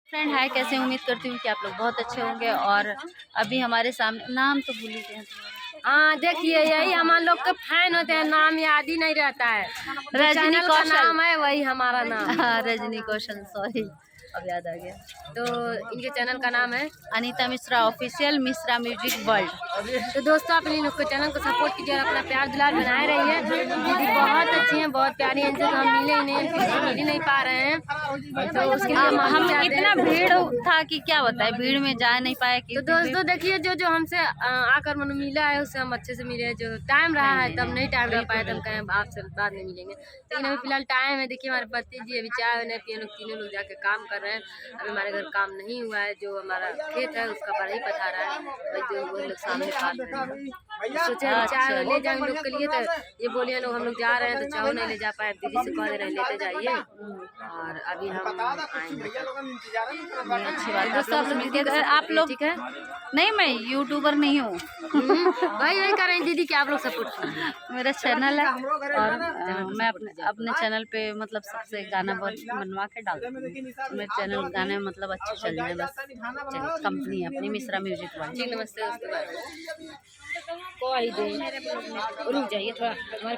Friend हाय, कैसे उम्मीद करती हूँ कि आप लोग बहुत अच्छे होंगे। और अभी हमारे सामने नाम तो भूल ही गए। हाँ देखिए, यही हमारे लोग के फैन होते हैं, नाम याद ही नहीं रहता है। रजनी कौशल नाम है वही हमारा नाम। हाँ, रजनी कौशल, सॉरी अब याद आ गया। तो इनके चैनल का नाम है Anita Mishra official, Mishra music world. तो दोस्तों, आप इन लोग के चैनल को सपोर्ट कीजिए और अपना प्यार दुलार बनाए रहिए। दीदी बहुत अच्छी हैं, बहुत प्यारी हैं। इनसे तो हम मिले ही नहीं, मिल ही नहीं पा रहे हैं। तो उसके लिए हम इतना भीड़ था कि क्या बताए, भीड़ में जा नहीं पाए। तो दोस्तों देखिए, जो हमसे आकर मन मिला है उससे हम अच्छे से मिले। जो टाइम रहा है तब नहीं टाइम रह पाया, तो हम कहें आपसे बाद में मिलेंगे। लेकिन अभी फिलहाल टाइम है। देखिए, हमारे पति जी अभी चाय नहीं पिए, लोग तीनों लोग जाके काम कर रहे हैं। अभी हमारे घर काम नहीं हुआ है। जो हमारा खेत है उसका बड़ा ही पथा रहा है, जो वो लोग सामने काट रहे हैं। सोचे चाय ले जाएंगे लोग के लिए, तो ये बोलिए लोग हम लोग जा रहे हैं तो चाय नहीं ले जा पाए। दीदी से कह दे रहे लेते जाइए, और अभी हम आएंगे। अच्छी बात है। दोस्तों आप लोग ठीक है, नहीं, मैं यूट्यूबर नहीं हूँ। वही कर रहे हैं दीदी कि आप लोग सपोर्ट। मेरा चैनल है और मैं अपने चैनल पे मतलब सबसे गाना बनवा के डालती हूँ। मेरे चैनल गाने मतलब अच्छे चल जाए बस। कंपनी है अपनी मिश्रा म्यूजिक वर्ल्ड। नमस्ते दोस्तों, रुक जाइए थोड़ा।